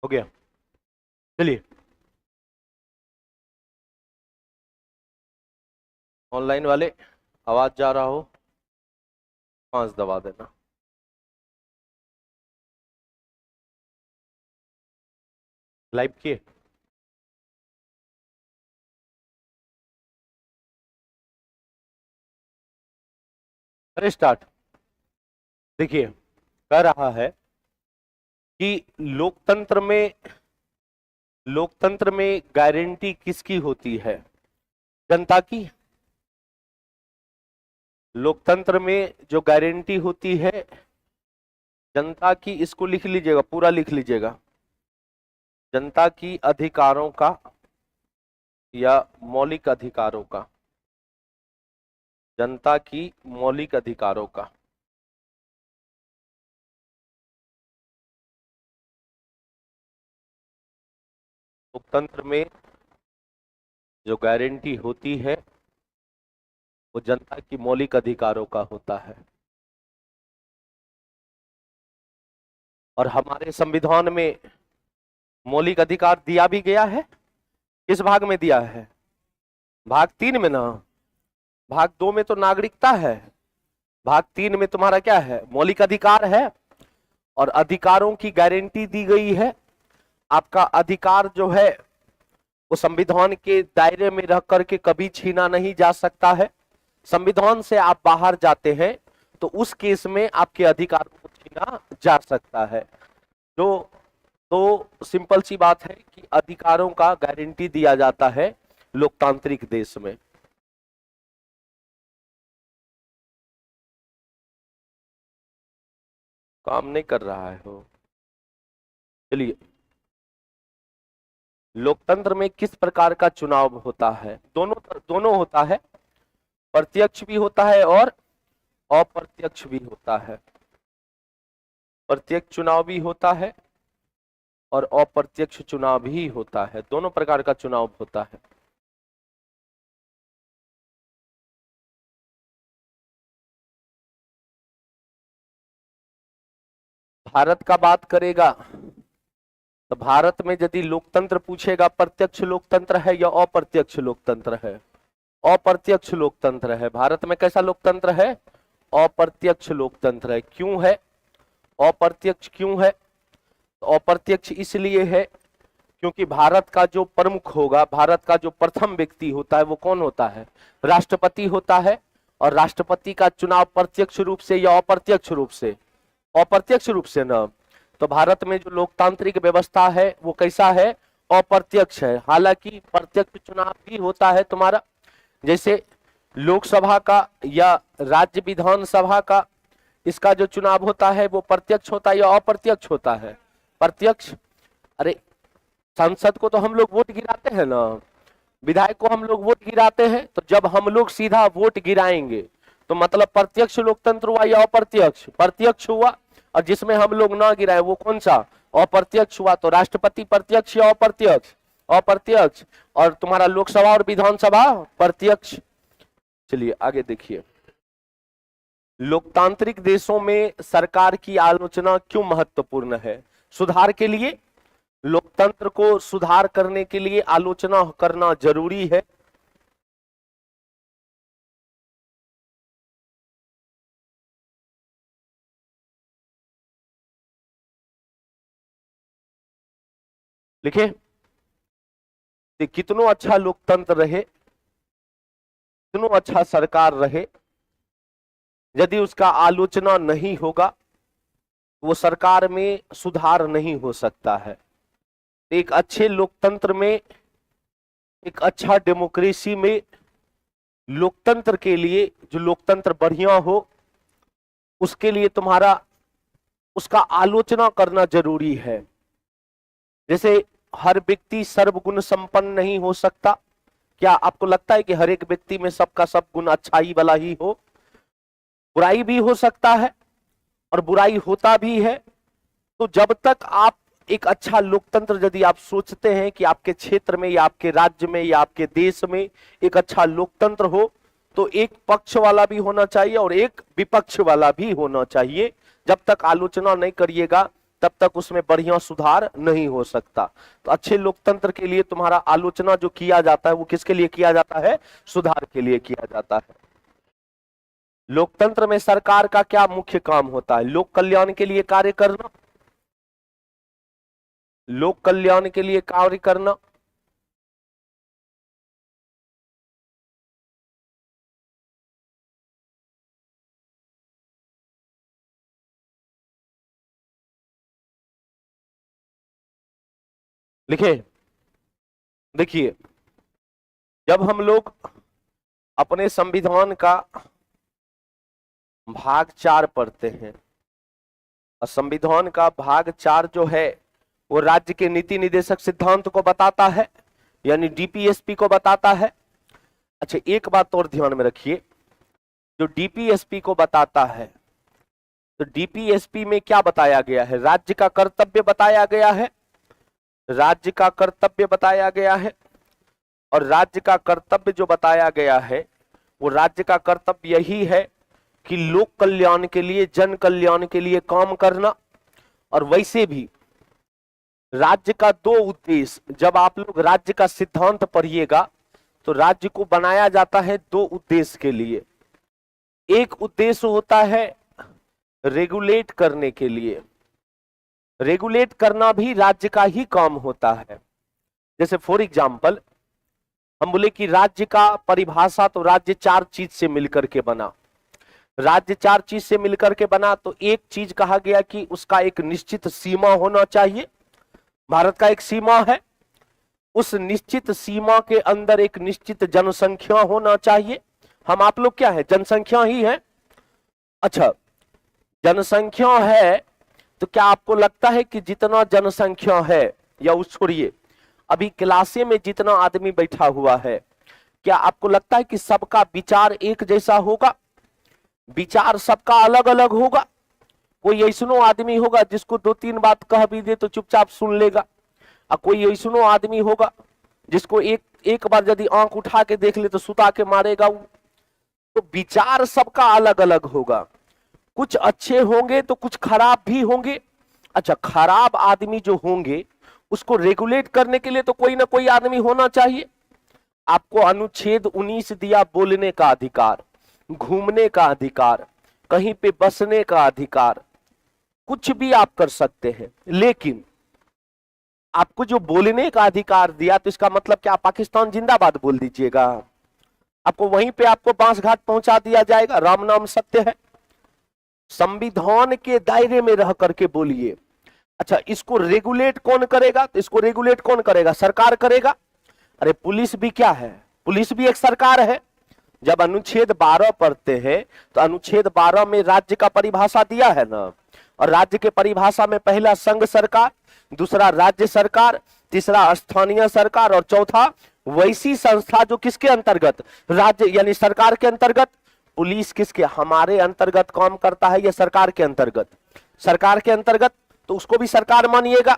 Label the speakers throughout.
Speaker 1: हो गया। चलिए, ऑनलाइन वाले आवाज जा रहा हो 5 दबा देना। लाइव किए? अरे स्टार्ट। देखिए, कह रहा है कि लोकतंत्र में गारंटी किसकी होती है? जनता की। लोकतंत्र में जो गारंटी होती है जनता की, इसको लिख लीजिएगा, पूरा लिख लीजिएगा। जनता की अधिकारों का या मौलिक अधिकारों का, जनता की मौलिक अधिकारों का। लोकतंत्र में जो गारंटी होती है वो जनता की मौलिक अधिकारों का होता है। और हमारे संविधान में मौलिक अधिकार दिया भी गया है। किस भाग में दिया है? भाग 3 में ना। भाग 2 में तो नागरिकता है, भाग 3 में तुम्हारा क्या है? मौलिक अधिकार है। और अधिकारों की गारंटी दी गई है। आपका अधिकार जो है वो संविधान के दायरे में रह करके कभी छीना नहीं जा सकता है। संविधान से आप बाहर जाते हैं तो उस केस में आपके अधिकार को छीना जा सकता है। तो सिंपल सी बात है कि अधिकारों का गारंटी दिया जाता है लोकतांत्रिक देश में। काम नहीं कर रहा है हो। चलिए, लोकतंत्र में किस प्रकार का चुनाव होता है? दोनों होता है। प्रत्यक्ष भी होता है और अप्रत्यक्ष भी होता है। प्रत्यक्ष चुनाव भी होता है और अप्रत्यक्ष चुनाव भी होता है। दोनों प्रकार का चुनाव होता है। भारत का बात करेगा तो भारत में यदि लोकतंत्र पूछेगा, प्रत्यक्ष लोकतंत्र है या अप्रत्यक्ष लोकतंत्र है? अप्रत्यक्ष लोकतंत्र है। भारत में कैसा लोकतंत्र है? अप्रत्यक्ष लोकतंत्र है। क्यों है अप्रत्यक्ष? क्यों है अप्रत्यक्ष? इसलिए है क्योंकि भारत का जो प्रमुख होगा, भारत का जो प्रथम व्यक्ति होता है वो कौन होता है? राष्ट्रपति होता है। और राष्ट्रपति का चुनाव प्रत्यक्ष रूप से या अप्रत्यक्ष रूप से? अप्रत्यक्ष रूप से ना। तो भारत में जो लोकतांत्रिक व्यवस्था है वो कैसा है? अप्रत्यक्ष है। हालांकि प्रत्यक्ष चुनाव भी होता है तुम्हारा, जैसे लोकसभा का या राज्य विधानसभा का, इसका जो चुनाव होता है वो प्रत्यक्ष होता है या अप्रत्यक्ष होता है? प्रत्यक्ष। अरे, संसद को तो हम लोग वोट गिराते हैं ना, विधायक को हम लोग वोट गिराते हैं। तो जब हम लोग सीधा वोट गिराएंगे तो मतलब प्रत्यक्ष लोकतंत्र हुआ या अप्रत्यक्ष? प्रत्यक्ष हुआ। और जिसमें हम लोग ना गिराए वो कौन सा? अप्रत्यक्ष हुआ। तो राष्ट्रपति प्रत्यक्ष या अप्रत्यक्ष? अप्रत्यक्ष। और तुम्हारा लोकसभा और विधानसभा प्रत्यक्ष। चलिए आगे देखिए, लोकतांत्रिक देशों में सरकार की आलोचना क्यों महत्वपूर्ण है? सुधार के लिए, लोकतंत्र को सुधार करने के लिए आलोचना करना जरूरी है। लिखे, कितनो अच्छा लोकतंत्र रहे, कितनो अच्छा सरकार रहे, यदि उसका आलोचना नहीं होगा वो सरकार में सुधार नहीं हो सकता है। एक अच्छे लोकतंत्र में, एक अच्छा डेमोक्रेसी में, लोकतंत्र के लिए, जो लोकतंत्र बढ़िया हो उसके लिए तुम्हारा उसका आलोचना करना जरूरी है। जैसे हर व्यक्ति सर्वगुण संपन्न नहीं हो सकता। क्या आपको लगता है कि हर एक व्यक्ति में सबका सब गुण अच्छाई वाला ही हो? बुराई भी हो सकता है और बुराई होता भी है। तो जब तक आप एक अच्छा लोकतंत्र, यदि आप सोचते हैं कि आपके क्षेत्र में या आपके राज्य में या आपके देश में एक अच्छा लोकतंत्र हो, तो एक पक्ष वाला भी होना चाहिए और एक विपक्ष वाला भी होना चाहिए। जब तक आलोचना नहीं करिएगा तब तक उसमें बढ़िया सुधार नहीं हो सकता। तो अच्छे लोकतंत्र के लिए तुम्हारा आलोचना जो किया जाता है वो किसके लिए किया जाता है? सुधार के लिए किया जाता है। लोकतंत्र में सरकार का क्या मुख्य काम होता है? लोक कल्याण के लिए कार्य करना, लोक कल्याण के लिए कार्य करना। लिखे, देखिए, जब हम लोग अपने संविधान का भाग 4 पढ़ते हैं, और संविधान का भाग 4 जो है वो राज्य के नीति निदेशक सिद्धांत को बताता है, यानी डीपीएसपी को बताता है। अच्छा, एक बात और ध्यान में रखिए, जो डीपीएसपी को बताता है, तो डीपीएसपी में क्या बताया गया है? राज्य का कर्तव्य बताया गया है, राज्य का कर्तव्य बताया गया है। और राज्य का कर्तव्य जो बताया गया है वो राज्य का कर्तव्य यही है कि लोक कल्याण के लिए, जन कल्याण के लिए काम करना। और वैसे भी राज्य का 2 उद्देश्य, जब आप लोग राज्य का सिद्धांत पढ़िएगा तो राज्य को बनाया जाता है 2 उद्देश्य के लिए। एक उद्देश्य होता है रेगुलेट करने के लिए, रेगुलेट करना भी राज्य का ही काम होता है। जैसे फॉर एग्जाम्पल हम बोले कि राज्य का परिभाषा, तो राज्य 4 चीज से मिलकर के बना, राज्य 4 चीज से मिलकर के बना। तो एक चीज कहा गया कि उसका एक निश्चित सीमा होना चाहिए, भारत का एक सीमा है, उस निश्चित सीमा के अंदर एक निश्चित जनसंख्या होना चाहिए। हम आप लोग क्या है? जनसंख्या ही है। अच्छा, जनसंख्या है तो क्या आपको लगता है कि जितना जनसंख्या है, या उस छोड़िए, अभी क्लासे में जितना आदमी बैठा हुआ है, क्या आपको लगता है कि सबका विचार एक जैसा होगा? विचार सबका अलग अलग होगा। कोई ऐसनो आदमी होगा जिसको 2-3 बात कह भी दे तो चुपचाप सुन लेगा, और कोई ऐसनो आदमी होगा जिसको एक बार यदि आंख उठा के देख ले तो सुता के मारेगा वो। तो विचार सबका अलग अलग होगा, कुछ अच्छे होंगे तो कुछ खराब भी होंगे। अच्छा, खराब आदमी जो होंगे उसको रेगुलेट करने के लिए तो कोई ना कोई आदमी होना चाहिए। आपको अनुच्छेद 19 दिया बोलने का अधिकार, घूमने का अधिकार, कहीं पे बसने का अधिकार, कुछ भी आप कर सकते हैं। लेकिन आपको जो बोलने का अधिकार दिया, तो इसका मतलब क्या पाकिस्तान जिंदाबाद बोल दीजिएगा? आपको वहीं पे आपको बांस घाट पहुंचा दिया जाएगा? राम नाम सत्य है। संविधान के दायरे में रह करके बोलिए। अच्छा, इसको रेगुलेट कौन करेगा? तो इसको रेगुलेट कौन करेगा? सरकार करेगा। अरे पुलिस भी क्या है? पुलिस भी एक सरकार है। जब अनुच्छेद 12 पढ़ते हैं तो अनुच्छेद 12 में राज्य का परिभाषा दिया है ना, और राज्य के परिभाषा में पहला संघ सरकार, दूसरा राज्य सरकार, तीसरा स्थानीय सरकार, और चौथा वैसी संस्था जो किसके अंतर्गत? राज्य यानी सरकार के अंतर्गत। पुलिस किसके? हमारे अंतर्गत काम करता है या सरकार के अंतर्गत? सरकार के अंतर्गत, तो उसको भी सरकार मानिएगा।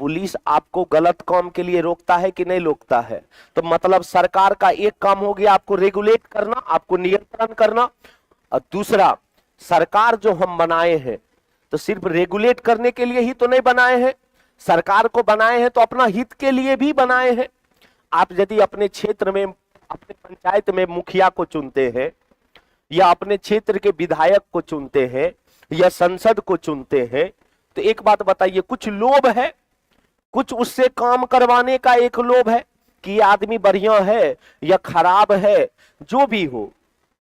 Speaker 1: पुलिस आपको गलत काम के लिए रोकता है कि नहीं रोकता है? तो मतलब सरकार का एक काम हो गया आपको रेगुलेट करना, आपको नियंत्रण करना। और दूसरा, सरकार जो हम बनाए हैं तो सिर्फ रेगुलेट करने के लिए ही तो नहीं बनाए हैं, सरकार को बनाए हैं तो अपना हित के लिए भी बनाए हैं। आप यदि अपने क्षेत्र में, अपने पंचायत में मुखिया को चुनते हैं, या अपने क्षेत्र के विधायक को चुनते हैं, या संसद को चुनते हैं, तो एक बात बताइए, कुछ लोभ है, कुछ उससे काम करवाने का एक लोभ है कि ये आदमी बढ़िया है या खराब है, जो भी हो,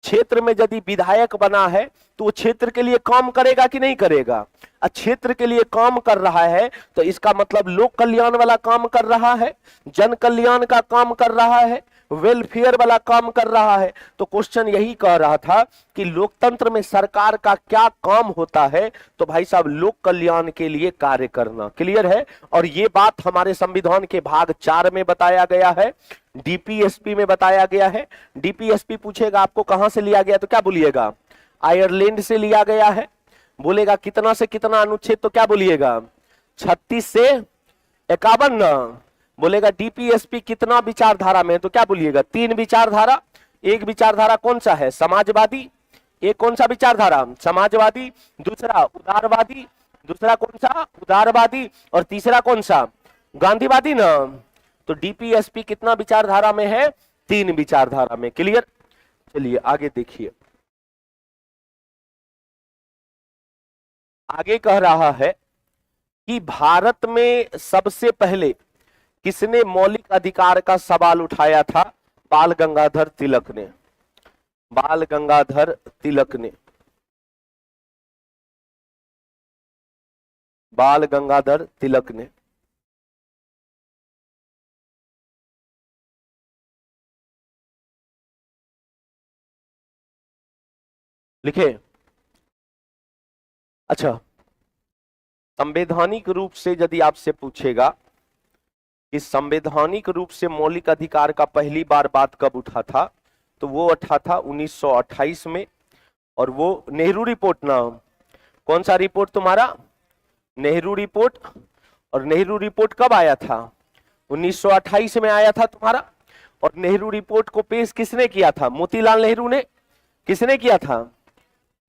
Speaker 1: क्षेत्र में यदि विधायक बना है तो वो क्षेत्र के लिए काम करेगा कि नहीं करेगा? क्षेत्र के लिए काम कर रहा है तो इसका मतलब लोक कल्याण वाला काम कर रहा है, जन कल्याण का काम कर रहा है, वेलफेयर वाला काम कर रहा है। तो क्वेश्चन यही कह रहा था कि लोकतंत्र में सरकार का क्या काम होता है? तो भाई साहब, लोक कल्याण के लिए कार्य करना। क्लियर है? और ये बात हमारे संविधान के भाग 4 में बताया गया है, डीपीएसपी में बताया गया है। डीपीएसपी पूछेगा आपको कहां से लिया गया, तो क्या बोलिएगा? आयरलैंड से लिया गया है। बोलेगा कितना से कितना अनुच्छेद, तो क्या बोलिएगा? 36 से 51 ना। बोलेगा डीपीएसपी कितना विचारधारा में, तो क्या बोलिएगा? 3 विचारधारा। एक विचारधारा कौन सा है? समाजवादी। एक कौन सा विचारधारा? समाजवादी। दूसरा उदारवादी, दूसरा कौन सा, उदारवादी, और तीसरा कौन सा, गांधीवादी ना। तो डीपीएसपी कितना विचारधारा में है, 3 विचारधारा में। क्लियर। चलिए आगे देखिए, आगे कह रहा है कि भारत में सबसे पहले किसने मौलिक अधिकार का सवाल उठाया था, बाल गंगाधर तिलक ने। बाल गंगाधर तिलक ने, बाल गंगाधर तिलक ने। लिखे। अच्छा, संवैधानिक रूप से यदि आपसे पूछेगा कि संवैधानिक रूप से मौलिक अधिकार का पहली बार बात कब उठा था, तो वो उठा था 1928 में। और वो नेहरू रिपोर्ट ना, कौन सा रिपोर्ट तुम्हारा, नेहरू रिपोर्ट। और नेहरू रिपोर्ट कब आया था, 1928 में आया था तुम्हारा। और नेहरू रिपोर्ट को पेश किसने किया था, मोतीलाल नेहरू ने। किसने किया था,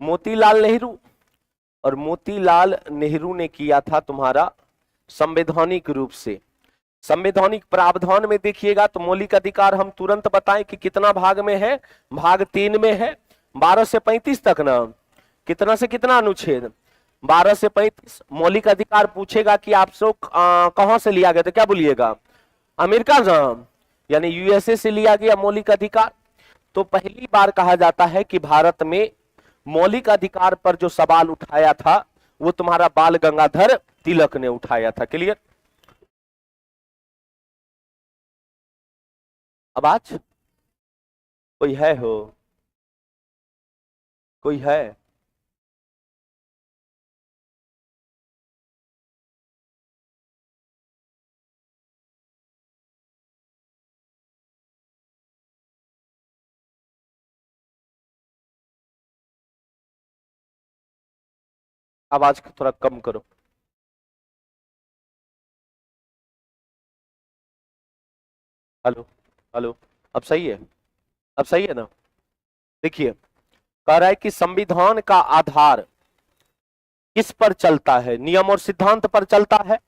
Speaker 1: मोतीलाल नेहरू। और मोतीलाल नेहरू ने किया था तुम्हारा संवैधानिक रूप से। संवैधानिक प्रावधान में देखिएगा तो मौलिक अधिकार हम तुरंत बताएं कि कितना भाग में है, भाग 3 में है, 12 से 35 तक ना। कितना से कितना अनुच्छेद, 12 से 35। मौलिक अधिकार पूछेगा कि आप सब कहां से लिया गया, तो क्या बोलिएगा, अमेरिका ना, यानी यूएसए से लिया गया मौलिक अधिकार। तो पहली बार कहा जाता है कि भारत में मौलिक अधिकार पर जो सवाल उठाया था वो तुम्हारा बाल गंगाधर तिलक ने उठाया था। क्लियर। अब आज कोई है हो, कोई है, आवाज को थोड़ा कम करो। हेलो, हेलो, अब सही है, अब सही है ना। देखिए, कह रहा है कि संविधान का आधार किस पर चलता है, नियम और सिद्धांत पर चलता है।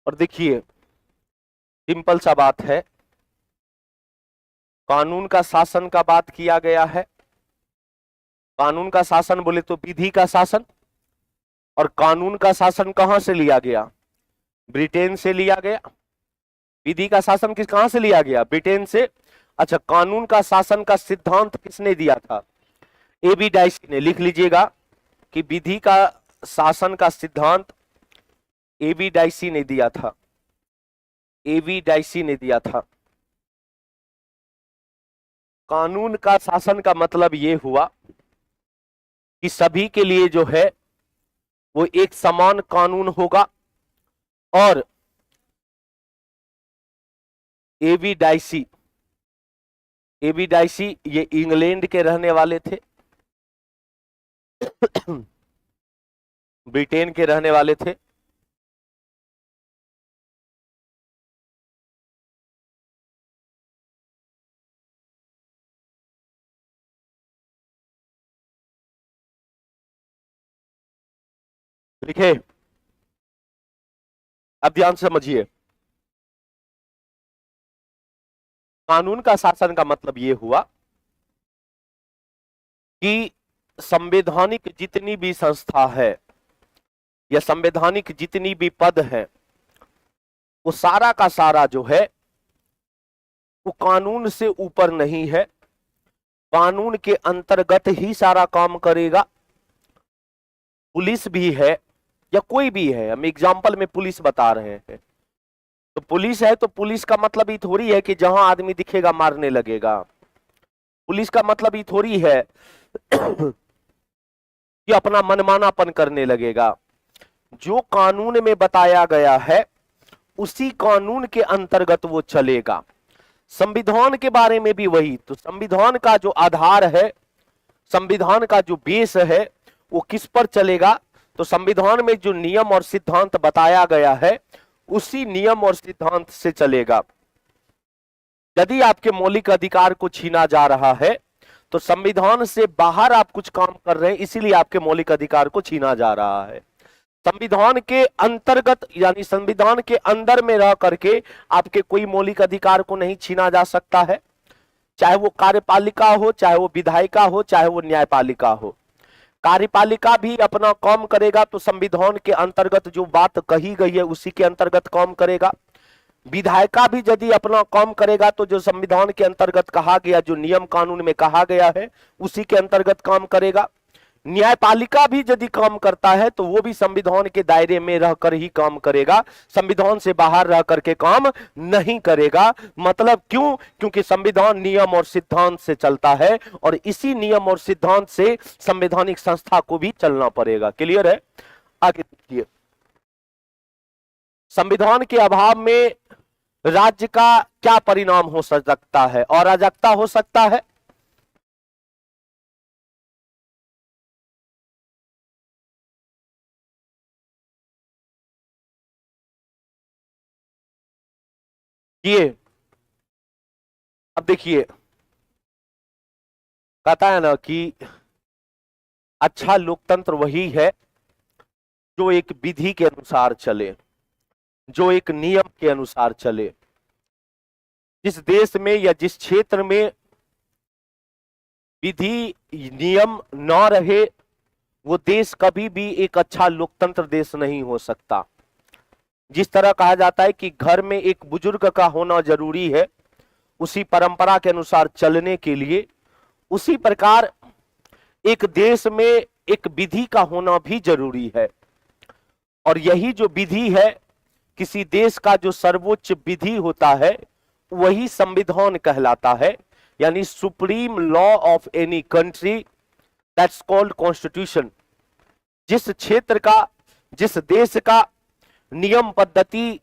Speaker 1: और देखिए, सिंपल सा बात है, कानून का शासन का बात किया गया है। कानून का शासन बोले तो विधि का शासन। और कानून का शासन कहां से लिया गया, ब्रिटेन से लिया गया। विधि का शासन किस कहां से लिया गया, ब्रिटेन से। अच्छा, कानून का शासन का सिद्धांत किसने दिया था, एबी डाइसी ने। लिख लीजिएगा कि विधि का शासन का सिद्धांत एबी डाइसी ने दिया था, एबी डाइसी ने दिया था। कानून का शासन का मतलब यह हुआ कि सभी के लिए जो है वो एक समान कानून होगा। और एबी डाइसी, एबी डाइसी ये इंग्लैंड के रहने वाले थे, ब्रिटेन के रहने वाले थे। लिखे। अब ध्यान से समझिए, कानून का शासन का मतलब यह हुआ कि संवैधानिक जितनी भी संस्था है या संवैधानिक जितनी भी पद है वो सारा का सारा जो है वो कानून से ऊपर नहीं है, कानून के अंतर्गत ही सारा काम करेगा। पुलिस भी है या कोई भी है, हम एग्जाम्पल में पुलिस बता रहे हैं, तो पुलिस है तो पुलिस का मतलब ये थोड़ी है कि जहां आदमी दिखेगा मारने लगेगा। पुलिस का मतलब ये थोड़ी है कि अपना मनमानापन करने लगेगा। जो कानून में बताया गया है उसी कानून के अंतर्गत वो चलेगा। संविधान के बारे में भी वही। तो संविधान का जो आधार है, संविधान का जो बेस है वो किस पर चलेगा, तो संविधान में जो नियम और सिद्धांत बताया गया है उसी नियम और सिद्धांत से चलेगा। यदि आपके मौलिक अधिकार को छीना जा रहा है तो संविधान से बाहर आप कुछ काम कर रहे हैं, इसीलिए आपके मौलिक अधिकार को छीना जा रहा है। संविधान के अंतर्गत यानी संविधान के अंदर में रह करके आपके कोई मौलिक अधिकार को नहीं छीना जा सकता है, चाहे वो कार्यपालिका हो, चाहे वो विधायिका हो, चाहे वो न्यायपालिका हो। कार्यपालिका भी अपना काम करेगा तो संविधान के अंतर्गत जो बात कही गई है उसी के अंतर्गत काम करेगा। विधायिका भी यदि अपना काम करेगा तो जो संविधान के अंतर्गत कहा गया, जो नियम कानून में कहा गया है उसी के अंतर्गत काम करेगा। न्यायपालिका भी यदि काम करता है तो वो भी संविधान के दायरे में रहकर ही काम करेगा, संविधान से बाहर रह करके काम नहीं करेगा। मतलब क्यों? क्योंकि संविधान नियम और सिद्धांत से चलता है और इसी नियम और सिद्धांत से संवैधानिक संस्था को भी चलना पड़ेगा। क्लियर है? आगे देखिए, संविधान के अभाव में राज्य का क्या परिणाम हो सकता है? अराजकता हो सकता है। ये अब देखिए, कहता है ना कि अच्छा लोकतंत्र वही है जो एक विधि के अनुसार चले, जो एक नियम के अनुसार चले। जिस देश में या जिस क्षेत्र में विधि नियम न रहे वो देश कभी भी एक अच्छा लोकतंत्र देश नहीं हो सकता। जिस तरह कहा जाता है कि घर में एक बुजुर्ग का होना जरूरी है उसी परंपरा के अनुसार चलने के लिए, उसी प्रकार एक देश में एक विधि का होना भी जरूरी है। और यही जो विधि है, किसी देश का जो सर्वोच्च विधि होता है वही संविधान कहलाता है, यानी supreme law of any country that's called constitution. जिस क्षेत्र का, जिस देश का नियम पद्धति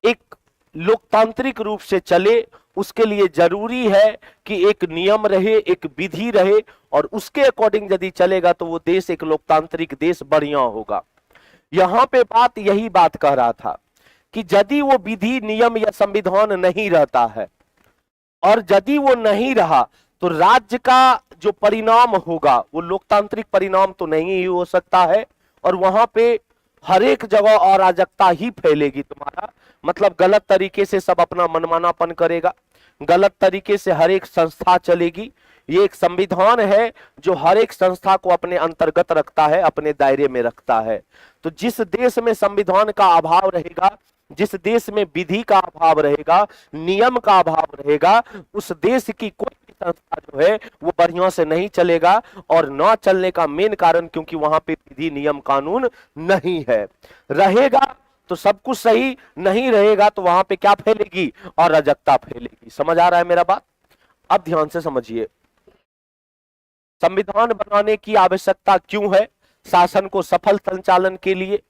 Speaker 1: एक लोकतांत्रिक रूप से चले उसके लिए जरूरी है कि एक नियम रहे, एक विधि रहे, और उसके अकॉर्डिंग यदि चलेगा तो वो देश एक लोकतांत्रिक देश बढ़िया होगा। यहां पे बात यही बात कह रहा था कि यदि वो विधि नियम या संविधान नहीं रहता है और यदि वो नहीं रहा तो राज्य का जो परिणाम होगा वो लोकतांत्रिक परिणाम तो नहीं ही हो सकता है, और वहां पे हर एक जगह अराजकता ही फैलेगी। तुम्हारा मतलब गलत तरीके से सब अपना मनमानापन करेगा, गलत तरीके से हर एक संस्था चलेगी। ये एक संविधान है जो हर एक संस्था को अपने अंतर्गत रखता है, अपने दायरे में रखता है। तो जिस देश में संविधान का अभाव रहेगा, जिस देश में विधि का अभाव रहेगा, नियम का अभाव रहेगा, उस देश की कोई भी संस्था जो है वो बढ़िया से नहीं चलेगा। और ना चलने का मेन कारण क्योंकि वहां पे विधि नियम कानून नहीं है। रहेगा तो सब कुछ सही, नहीं रहेगा तो वहां पे क्या फैलेगी? अराजकता फैलेगी। समझ आ रहा है मेरा बात? अब ध्यान से समझिए, संविधान बनाने की आवश्यकता क्यों है शासन को सफल संचालन के लिए?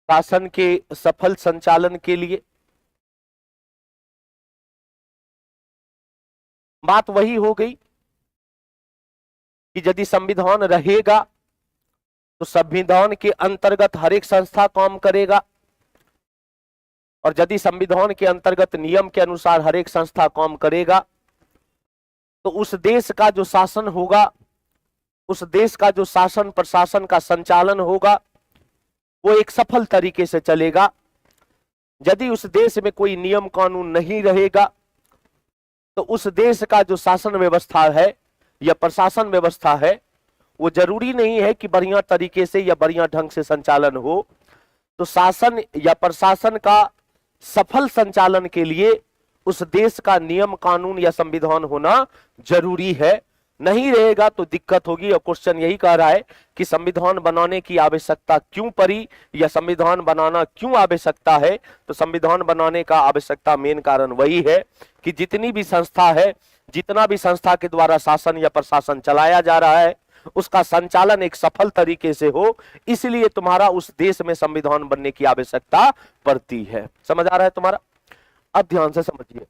Speaker 1: शासन के सफल संचालन के लिए बात वही हो गई कि यदि संविधान रहेगा तो संविधान के अंतर्गत हर एक संस्था काम करेगा, और यदि संविधान के अंतर्गत नियम के अनुसार हर एक संस्था काम करेगा तो उस देश का जो शासन होगा, उस देश का जो शासन प्रशासन का संचालन होगा वो एक सफल तरीके से चलेगा। यदि उस देश में कोई नियम कानून नहीं रहेगा तो उस देश का जो शासन व्यवस्था है या प्रशासन व्यवस्था है वो जरूरी नहीं है कि बढ़िया तरीके से या बढ़िया ढंग से संचालन हो। तो शासन या प्रशासन का सफल संचालन के लिए उस देश का नियम कानून या संविधान होना जरूरी है। नहीं रहेगा तो दिक्कत होगी। और क्वेश्चन यही कह रहा है कि संविधान बनाने की आवश्यकता क्यों पड़ी या संविधान बनाना क्यों आवश्यकता है? तो संविधान बनाने का आवश्यकता मेन कारण वही है कि जितनी भी संस्था है, जितना भी संस्था के द्वारा शासन या प्रशासन चलाया जा रहा है उसका संचालन एक सफल तरीके से हो, इसलिए तुम्हारा उस देश में संविधान बनने की आवश्यकता पड़ती है। समझ आ रहा है तुम्हारा? अब ध्यान से समझिए,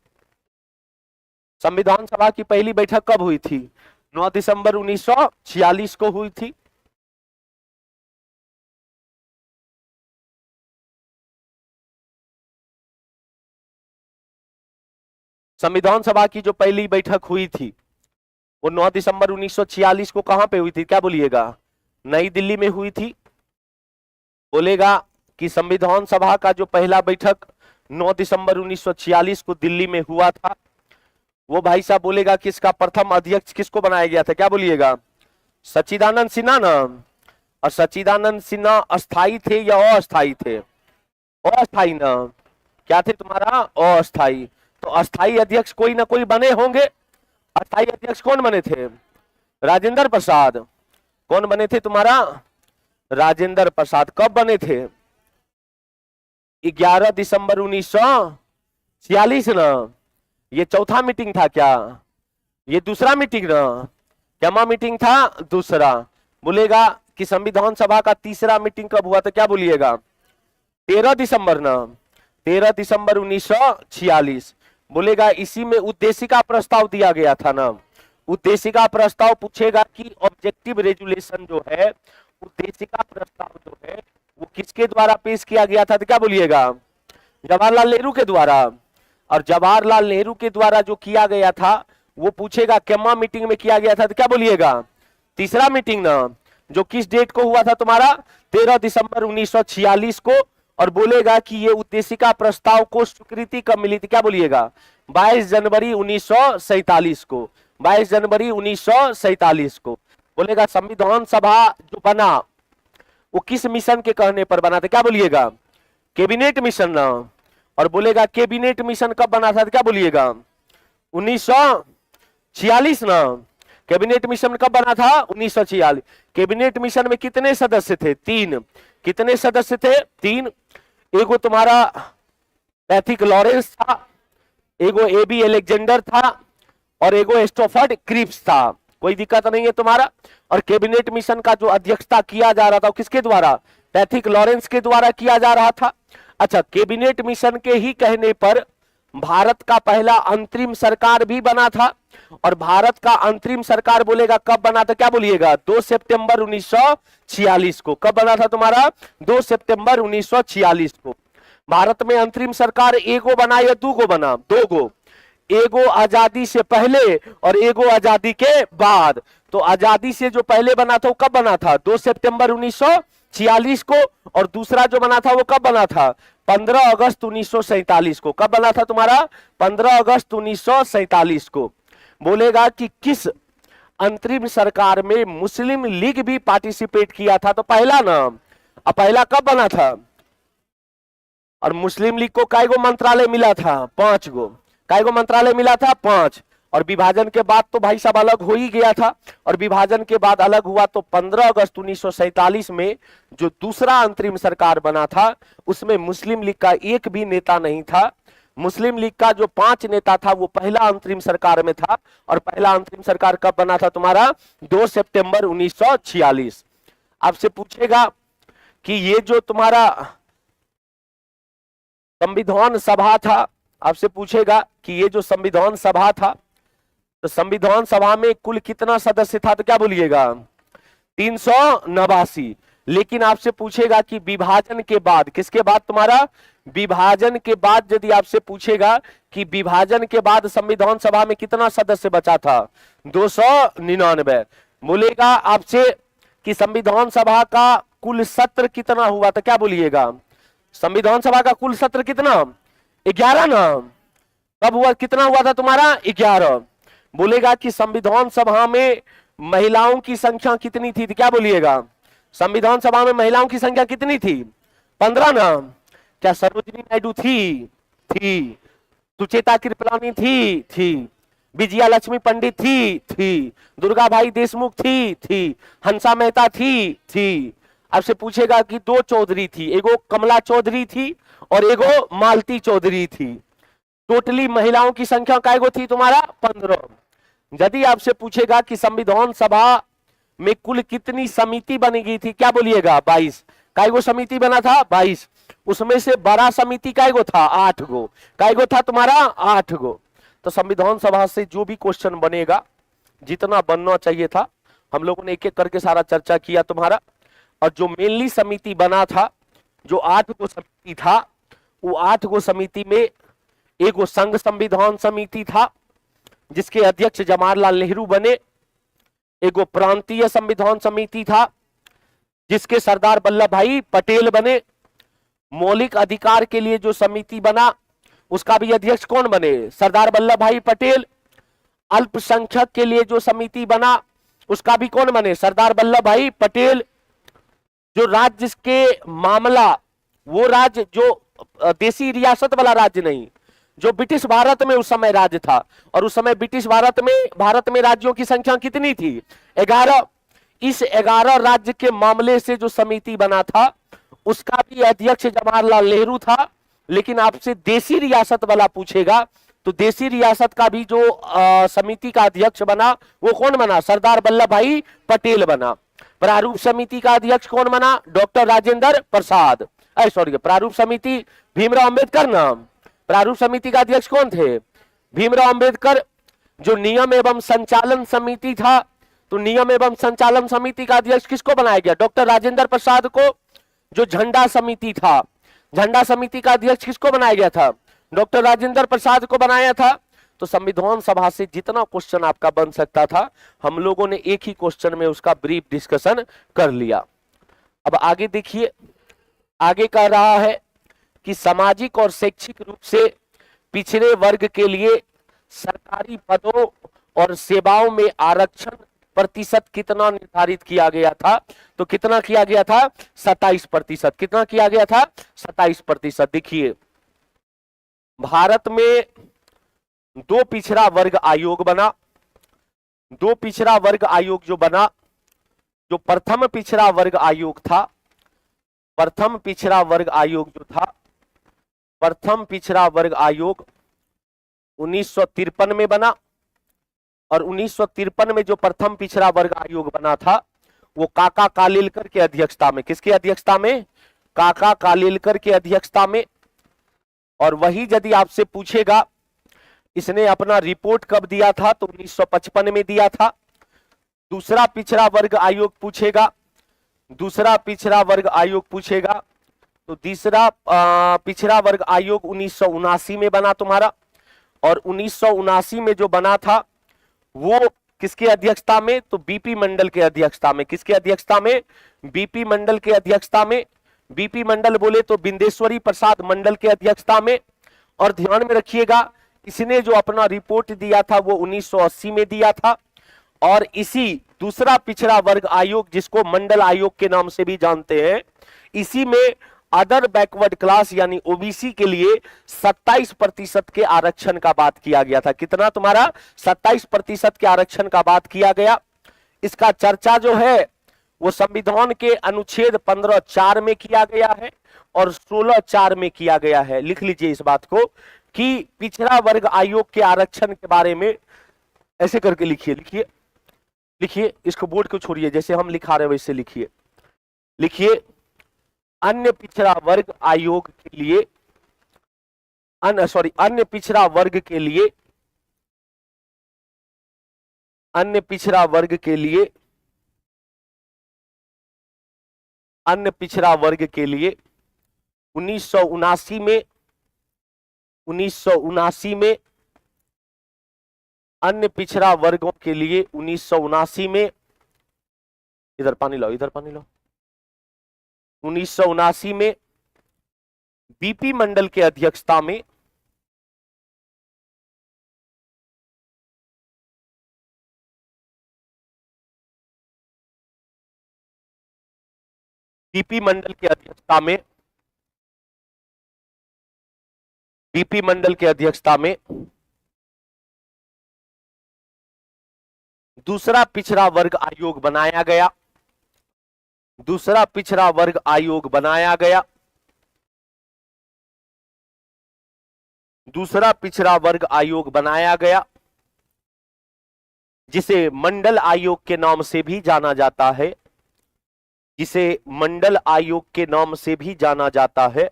Speaker 1: संविधान सभा की पहली बैठक कब हुई थी? 9 दिसंबर 1946 को हुई थी। संविधान सभा की जो पहली बैठक हुई थी वो 9 दिसंबर 1946 को कहां पे हुई थी, क्या बोलिएगा? नई दिल्ली में हुई थी। बोलेगा कि संविधान सभा का जो पहला बैठक 9 दिसंबर 1946 को दिल्ली में हुआ था, वो भाई साहब बोलेगा कि इसका प्रथम अध्यक्ष किसको बनाया गया था, क्या बोलिएगा? सच्चिदानंद सिन्हा ना। और सच्चिदानंद सिन्हा अस्थाई थे या अस्थाई थे? अस्थाई ना। क्या थे तुम्हारा? अस्थाई। तो अस्थाई अध्यक्ष कोई ना कोई बने होंगे। अस्थाई अध्यक्ष कौन बने थे? राजेंद्र प्रसाद। कौन बने थे तुम्हारा? राजेंद्र प्रसाद। कब बने थे? 11 दिसंबर 1946 ना। ये चौथा मीटिंग था क्या? ये दूसरा मीटिंग ना। क्या मीटिंग था? दूसरा। बोलेगा कि संविधान सभा का तीसरा मीटिंग कब हुआ था, क्या बोलिएगा? 13 दिसंबर ना। 13 दिसंबर 1946। बोलेगा इसी में उद्देशिका प्रस्ताव दिया गया था ना। उद्देशिका प्रस्ताव पूछेगा कि ऑब्जेक्टिव रेजुलेशन जो है, उद्देशिका प्रस्ताव जो है वो किसके द्वारा पेश किया गया था, तो क्या बोलिएगा? जवाहरलाल नेहरू के द्वारा। और जवाहरलाल नेहरू के द्वारा जो किया गया था वो पूछेगा केमा मीटिंग में किया गया था, तो क्या बोलिएगा? तीसरा मीटिंग ना, जो किस डेट को हुआ था तुम्हारा? 13 दिसंबर 1946 को। और बोलेगा कि ये उद्देशिका प्रस्ताव को स्वीकृति कब मिली थी, क्या बोलिएगा? 22 जनवरी 1947 को। 22 जनवरी 1947 को। बोलेगा संविधान सभा जो बना वो किस मिशन के कहने पर बना था, क्या बोलिएगा? कैबिनेट मिशन ना। और बोलेगा कैबिनेट मिशन कब बना था, क्या बोलिएगा? 1946 ना। कैबिनेट मिशन कब बना था? 1946। कैबिनेट मिशन में कितने सदस्य थे? 3। कितने सदस्य थे? 3। एगो तुम्हारा पैथिक लॉरेंस था, एगो एबी अलेक्जेंडर था, और एगो स्टोफर्ड क्रिप्स था। कोई दिक्कत नहीं है तुम्हारा। और कैबिनेट मिशन का जो अध्यक्षता किया जा रहा था वो किसके द्वारा? पैथिक लॉरेंस के द्वारा किया जा रहा था। अच्छा, कैबिनेट मिशन के ही कहने पर भारत का पहला अंतरिम सरकार भी बना था। और भारत का अंतरिम सरकार बोलेगा कब बना था, क्या बोलिएगा? 2 सितंबर 1946 को। कब बना था तुम्हारा? 2 सितंबर 1946 को। भारत में अंतरिम सरकार एगो बना या दूगो बना? 2 गो। एगो आजादी से पहले और एगो आजादी के बाद। तो आजादी से जो पहले बना था वो कब बना था? 2 सितंबर 1946 को। और दूसरा जो बना था वो कब बना था? 15 अगस्त 1947 को। कब बना था तुम्हारा? 15 अगस्त 1947 को। बोलेगा कि किस अंतरिम सरकार में मुस्लिम लीग भी पार्टिसिपेट किया था, तो पहला नाम। अब पहला कब बना था? और मुस्लिम लीग को काय गो मंत्रालय मिला था? 5 गो। काय गो मंत्रालय मिला था? 5। और विभाजन के बाद तो भाई साहब अलग हो ही गया था। और विभाजन के बाद अलग हुआ तो 15 अगस्त 1947 में जो दूसरा अंतरिम सरकार बना था उसमें मुस्लिम लीग का एक भी नेता नहीं था। मुस्लिम लीग का जो 5 नेता था वो पहला अंतरिम सरकार में था। और पहला अंतरिम सरकार कब बना था तुम्हारा? 2 सितंबर 1946। आपसे पूछेगा कि ये जो तुम्हारा संविधान सभा था, आपसे पूछेगा कि ये जो संविधान सभा था तो संविधान सभा में कुल कितना सदस्य था, तो क्या बोलिएगा? 389। लेकिन आपसे पूछेगा कि विभाजन के बाद, किसके बाद तुम्हारा? विभाजन के बाद यदि आपसे पूछेगा कि विभाजन के बाद संविधान सभा में कितना सदस्य बचा था? 299। बोलेगा आपसे कि संविधान सभा का कुल सत्र कितना हुआ, तो क्या बोलिएगा? संविधान सभा का कुल सत्र कितना? 11 ना। कब हुआ? कितना हुआ था तुम्हारा? 11। बोलेगा कि संविधान सभा में महिलाओं की संख्या कितनी थी, तो क्या बोलिएगा? संविधान सभा में महिलाओं की संख्या कितनी थी? 15 ना। क्या सरोजिनी नायडू थी? सुचेता कृपलानी थी? विजया लक्ष्मी पंडित थी? दुर्गा भाई देशमुख थी? हंसा मेहता थी? आपसे पूछेगा कि 2 चौधरी थी, एगो कमला चौधरी थी और एगो मालती चौधरी थी। टोटली महिलाओं की संख्या काय गो थी तुम्हारा? 15। यदि आपसे पूछेगा कि संविधान सभा में कुल कितनी समिति बनी गई थी, क्या बोलिएगा? 22। काय गो समिति बना था? 22। उसमें से बड़ा समिति काय गो था? 8 गो। काय गो था तुम्हारा? 8 गो। तो संविधान सभा से जो भी क्वेश्चन बनेगा जितना बनना चाहिए था। हम लोगों ने एक एक करके सारा चर्चा किया तुम्हारा। और जो मेनली समिति बना था, जो 8 गो समिति था, वो 8 गो समिति में एक गो संघ संविधान समिति था जिसके अध्यक्ष जवाहरलाल नेहरू बने। एक गो प्रांतीय संविधान समिति था जिसके सरदार वल्लभ भाई पटेल बने। मौलिक अधिकार के लिए जो समिति बना उसका भी अध्यक्ष कौन बने? सरदार वल्लभ भाई पटेल। अल्पसंख्यक के लिए जो समिति बना उसका भी कौन बने? सरदार वल्लभ भाई पटेल। जो राज्य के मामला, वो राज्य जो देसी रियासत वाला राज्य नहीं, जो ब्रिटिश भारत में उस समय राज्य था, और उस समय ब्रिटिश भारत में राज्यों की संख्या कितनी थी? 11। इस 11 राज्य के मामले से जो समिति बना था उसका भी अध्यक्ष जवाहरलाल नेहरू था। लेकिन आपसे देसी रियासत वाला पूछेगा तो देसी रियासत का भी जो समिति का अध्यक्ष बना वो कौन बना? सरदार वल्लभ भाई पटेल बना। प्रारूप समिति का अध्यक्ष कौन बना? डॉक्टर राजेंद्र प्रसाद। सॉरी, प्रारूप समिति भीमराव अंबेडकर ना। प्रारूप समिति का अध्यक्ष कौन थे? भीमराव अंबेडकर। जो नियम एवं संचालन समिति था, तो नियम एवं संचालन समिति का अध्यक्ष किसको बनाया गया? डॉक्टर राजेंद्र प्रसाद को। जो झंडा समिति था, झंडा समिति का अध्यक्ष किसको बनाया गया था? डॉक्टर राजेंद्र प्रसाद को बनाया था। तो संविधान सभा से जितना क्वेश्चन आपका बन सकता था, हम लोगों ने एक ही क्वेश्चन में उसका ब्रीफ डिस्कशन कर लिया। अब आगे देखिए, आगे कह रहा है कि सामाजिक और शैक्षिक रूप से पिछड़े वर्ग के लिए सरकारी पदों और सेवाओं में आरक्षण प्रतिशत कितना निर्धारित किया गया था? तो कितना किया गया था? 27%। कितना किया गया था? 27%। देखिए, भारत में 2 पिछड़ा वर्ग आयोग बना। 2 पिछड़ा वर्ग आयोग जो बना, जो प्रथम पिछड़ा वर्ग आयोग था, प्रथम पिछड़ा वर्ग आयोग जो था, प्रथम पिछड़ा वर्ग आयोग 1953 में बना। और 1953 में जो प्रथम पिछड़ा वर्ग आयोग बना था वो काका कालेलकर के अध्यक्षता में, किसके अध्यक्षता में? काका कालेलकर के अध्यक्षता में। और वही यदि आपसे पूछेगा इसने अपना रिपोर्ट कब दिया था, तो 1955 में दिया था। दूसरा पिछड़ा वर्ग आयोग पूछेगा, दूसरा पिछड़ा वर्ग आयोग पूछेगा तो तीसरा पिछड़ा वर्ग आयोग 1979 में बना तुम्हारा। और 1979 में जो बना था वो किसके अध्यक्षता में? तो बीपी मंडल के अध्यक्षता में। किसके अध्यक्षता में? बीपी मंडल के अध्यक्षता में। बीपी मंडल बोले तो बिंदेश्वरी प्रसाद मंडल के अध्यक्षता में। और ध्यान में रखिएगा, इसने जो अपना रिपोर्ट दिया था वो 1980 में दिया था। और इसी दूसरा पिछड़ा वर्ग आयोग, जिसको मंडल आयोग के नाम से भी जानते हैं, इसी में अदर बैकवर्ड क्लास यानी ओबीसी के लिए 27% के आरक्षण का बात किया गया था। कितना तुम्हारा? 27% के आरक्षण का बात किया गया। इसका चर्चा जो है वो संविधान के अनुच्छेद 15(4) में किया गया है और 16(4) में किया गया है। लिख लीजिए इस बात को कि पिछड़ा वर्ग आयोग के आरक्षण के बारे में ऐसे करके लिखिए, लिखिए लिखिए, इसको बोर्ड को छोड़िए, जैसे हम लिखा रहे हैं वैसे लिखिए। लिखिए, अन्य पिछड़ा वर्ग आयोग के लिए, अन्य पिछड़ा वर्ग के लिए, अन्य पिछड़ा वर्ग के लिए, अन्य पिछड़ा वर्ग के लिए 1979 में, 1979 में अन्य पिछड़ा वर्गों के लिए 1979 में, इधर पानी लाओ, इधर पानी लाओ, 1979 में बीपी मंडल के अध्यक्षता में बीपी मंडल के अध्यक्षता में, बीपी मंडल के अध्यक्षता में दूसरा पिछड़ा वर्ग आयोग बनाया गया। दूसरा पिछड़ा वर्ग आयोग बनाया गया। दूसरा पिछड़ा वर्ग आयोग बनाया गया, जिसे मंडल आयोग के नाम से भी जाना जाता है, जिसे मंडल आयोग के नाम से भी जाना जाता है,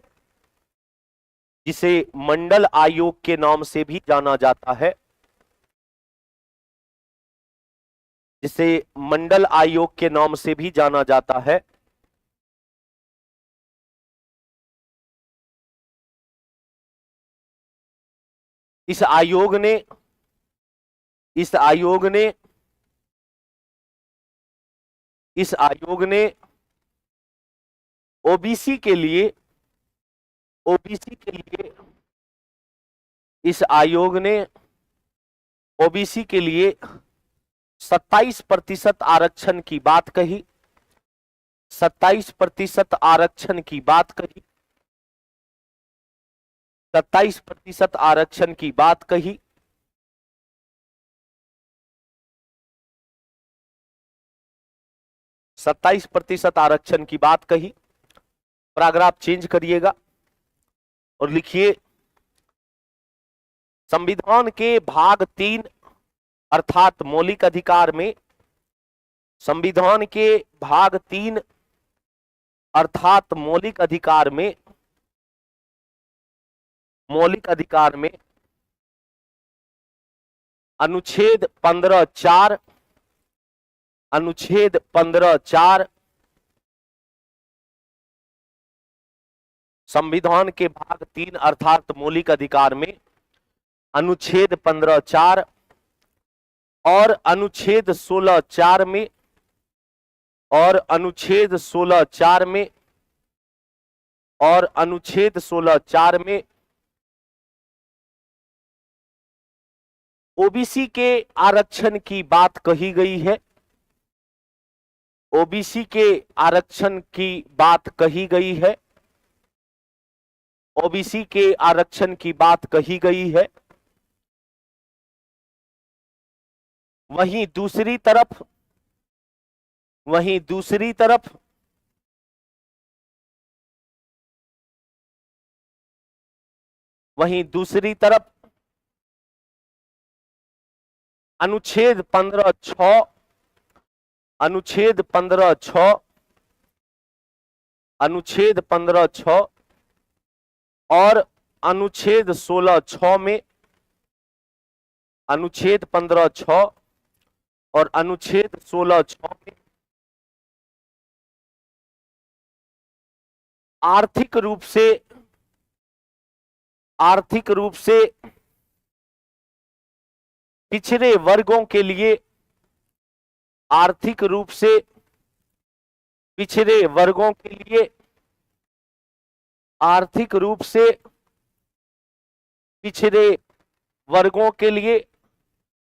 Speaker 1: जिसे मंडल आयोग के नाम से भी जाना जाता है। जिसे मंडल आयोग के नाम से भी जाना जाता है। इस आयोग ने इस आयोग ने इस आयोग ने ओबीसी के लिए ओबीसी के लिए इस आयोग ने ओबीसी के लिए 27% आरक्षण की बात कही। 27% आरक्षण की बात कही। 27% आरक्षण की बात कही। 27% आरक्षण की बात कही। पैराग्राफ चेंज करिएगा और लिखिए, संविधान के भाग 3 अर्थात मौलिक अधिकार में, संविधान के भाग 3 अर्थात मौलिक अधिकार में अनुच्छेद 15(4) अनुच्छेद 15(4) संविधान के भाग 3 अर्थात मौलिक अधिकार में अनुच्छेद 15(4) और अनुच्छेद 16(4) में और अनुच्छेद 16(4) में और अनुच्छेद 16(4) में ओबीसी के आरक्षण की बात कही गई है। ओबीसी के आरक्षण की बात कही गई है। ओबीसी के आरक्षण की बात कही गई है। वहीं दूसरी तरफ अनुच्छेद 15(6) अनुच्छेद 15(6) अनुच्छेद 15(6) और अनुच्छेद 16(6) में अनुच्छेद 15(6) और अनुच्छेद 16(6) में आर्थिक रूप से पिछड़े वर्गों के लिए आर्थिक रूप से पिछड़े वर्गों के लिए आर्थिक रूप से पिछड़े वर्गों के लिए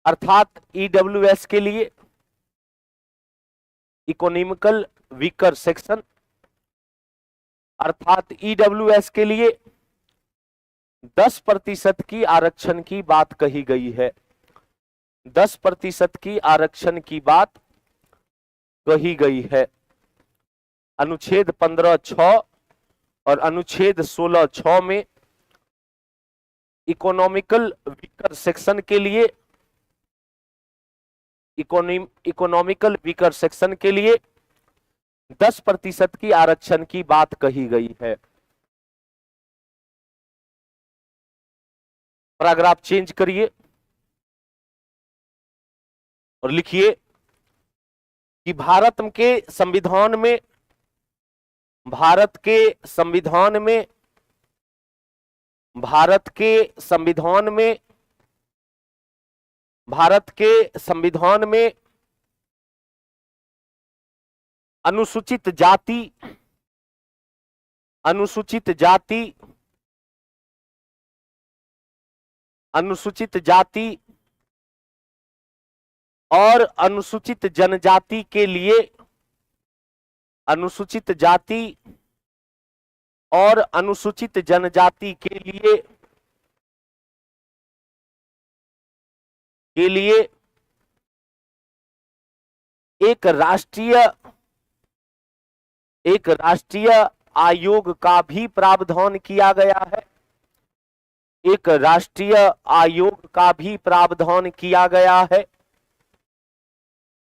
Speaker 1: अर्थात ईडब्ल्यूएस के लिए, इकोनॉमिकल वीकर सेक्शन अर्थात ईडब्ल्यूएस के लिए 10% की आरक्षण की बात कही गई है। 10% की आरक्षण की बात कही गई है। अनुच्छेद 15(6) और अनुच्छेद 16(6) में इकोनॉमिकल वीकर सेक्शन के लिए इकोनॉमिकल वीकर सेक्शन के लिए 10% की आरक्षण की बात कही गई है। पैराग्राफ चेंज करिए और लिखिए कि भारत के संविधान में भारत के संविधान में भारत के संविधान में भारत के संविधान में अनुसूचित जाति अनुसूचित जाति अनुसूचित जाति और अनुसूचित जनजाति के लिए अनुसूचित जाति और अनुसूचित जनजाति के लिए एक राष्ट्रीय आयोग का भी प्रावधान किया गया है। एक राष्ट्रीय आयोग का भी प्रावधान किया गया है।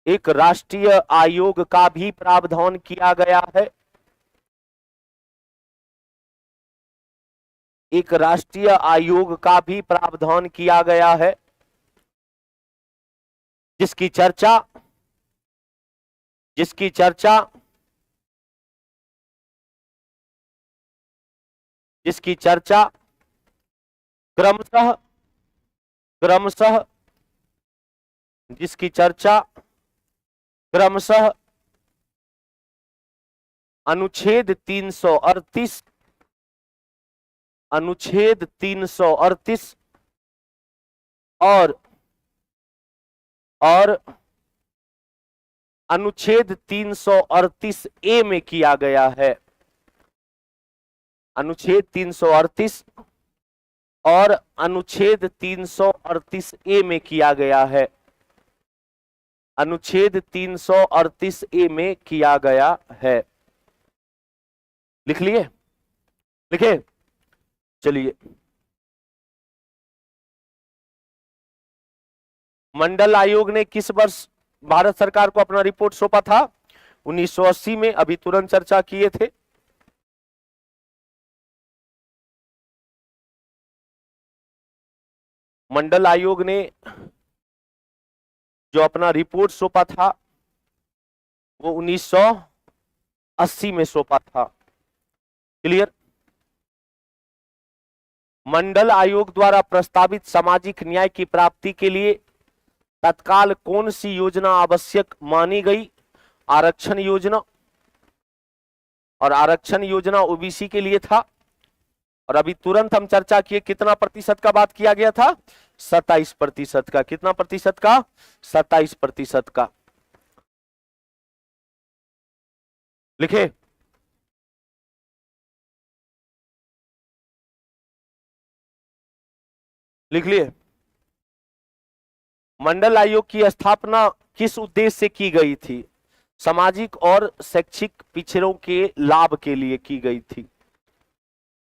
Speaker 1: एक राष्ट्रीय आयोग का भी प्रावधान किया गया है। एक राष्ट्रीय आयोग का भी प्रावधान किया गया है जिसकी चर्चा जिसकी चर्चा क्रमशः क्रमशः जिसकी चर्चा क्रमशः अनुच्छेद 338 और अनुच्छेद 338 ए में किया गया है। अनुच्छेद 338 और अनुच्छेद 338 ए में किया गया है। अनुच्छेद 338 ए में किया गया है। लिख लिए? लिखे? चलिए, मंडल आयोग ने किस वर्ष भारत सरकार को अपना रिपोर्ट सौंपा था? 1980 में। अभी तुरंत चर्चा किए थे। मंडल आयोग ने जो अपना रिपोर्ट सौंपा था वो 1980 में सौंपा था। क्लियर? मंडल आयोग द्वारा प्रस्तावित सामाजिक न्याय की प्राप्ति के लिए तत्काल कौन सी योजना आवश्यक मानी गई? आरक्षण योजना। और आरक्षण योजना ओबीसी के लिए था। और अभी तुरंत हम चर्चा किए कितना प्रतिशत का बात किया गया था? 27% का। कितना प्रतिशत का? 27% का। लिखे? लिख लिए? मंडल आयोग की स्थापना किस उद्देश्य से की गई थी? सामाजिक और शैक्षिक पिछड़ों के लाभ के लिए की गई थी।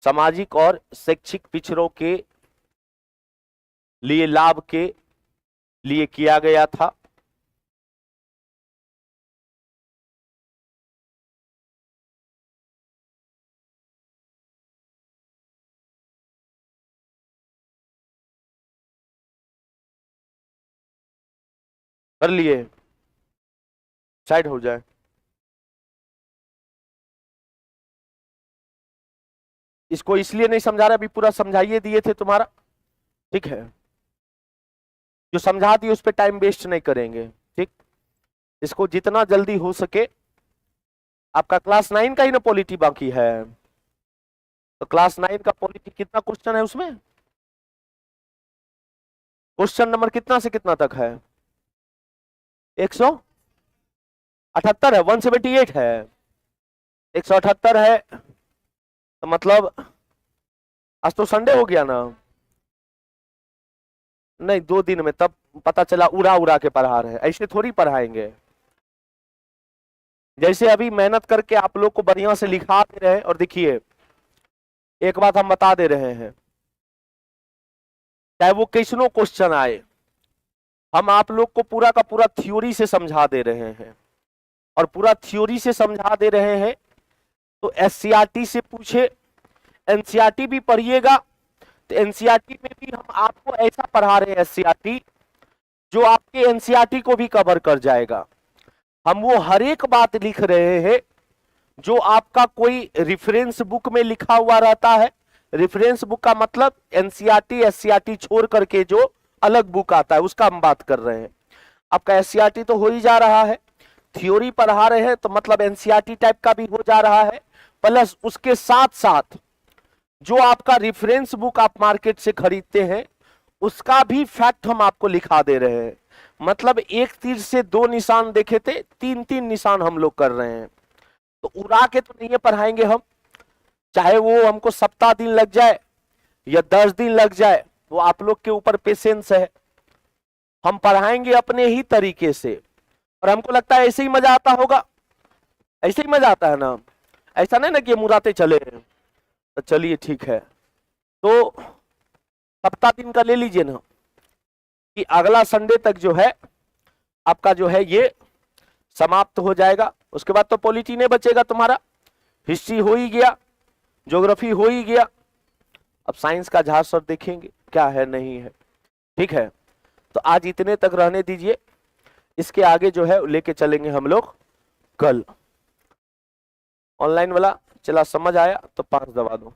Speaker 1: सामाजिक और शैक्षिक पिछड़ों के लिए लाभ के लिए किया गया था। कर लिए? साइड हो जाए। इसको इसलिए नहीं समझा रहा, अभी पूरा समझाइए दिए थे तुम्हारा। ठीक है, जो समझा दिए उस पर टाइम वेस्ट नहीं करेंगे। ठीक, इसको जितना जल्दी हो सके। आपका क्लास 9 का ही ना पॉलिटी बाकी है, तो क्लास 9 का पॉलिटी कितना क्वेश्चन है उसमें? क्वेश्चन नंबर कितना से कितना तक है? 178 है, 178 है, 178 है। तो मतलब आज तो संडे हो गया ना? नहीं, 2 दिन में तब पता चला उड़ा उड़ा के पढ़ा रहे हैं। ऐसे थोड़ी पढ़ाएंगे। जैसे अभी मेहनत करके आप लोग को बढ़िया से लिखा दे रहे हैं। और देखिए, एक बात हम बता दे रहे हैं, चाहे वो कैसनो क्वेश्चन आए, हम आप लोग को पूरा का पूरा थ्योरी से समझा दे रहे हैं। और पूरा थ्योरी से समझा दे रहे हैं तो एससीईआरटी से पूछे, एनसीईआरटी भी पढ़िएगा तो एनसीईआरटी में भी हम आपको ऐसा पढ़ा रहे हैं एससीईआरटी जो आपके एनसीईआरटी को भी कवर कर जाएगा। हम वो हर एक बात लिख रहे हैं जो आपका कोई रेफरेंस बुक में लिखा हुआ रहता है। रेफरेंस बुक का मतलब एनसीईआरटी एससीईआरटी छोड़ करके जो अलग बुक आता है उसका हम बात कर रहे हैं। आपका एससीईआरटी तो हो ही जा रहा है, थ्योरी पढ़ा रहे हैं तो मतलब एनसीईआरटी टाइप का भी हो जा रहा है, प्लस उसके साथ साथ जो आपका रेफरेंस बुक आप मार्केट से खरीदते हैं उसका भी फैक्ट हम आपको लिखा दे रहे हैं। मतलब एक तीर से 2 निशान देखे थे, 3-3 निशान हम लोग कर रहे हैं। तो उड़ा के तो नहीं पढ़ाएंगे हम, चाहे वो हमको सप्ताह दिन लग जाए या 10 दिन लग जाए, वो आप लोग के ऊपर पेशेंस है। हम पढ़ाएंगे अपने ही तरीके से और हमको लगता है ऐसे ही मजा आता होगा। ऐसे ही मजा आता है ना? ऐसा नहीं ना कि मुराते चले हैं। तो चलिए ठीक है, तो सप्ताह दिन का ले लीजिए ना कि अगला संडे तक जो है आपका जो है ये समाप्त हो जाएगा। उसके बाद तो पॉलिटी नहीं बचेगा तुम्हारा। हिस्ट्री हो ही गया, ज्योग्राफी हो ही गया। अब साइंस का झाड़ सर देखेंगे क्या है नहीं है। ठीक है, तो आज इतने तक रहने दीजिए। इसके आगे जो है लेके चलेंगे हम लोग कल। ऑनलाइन वाला चला समझ आया तो 5 दबा दो।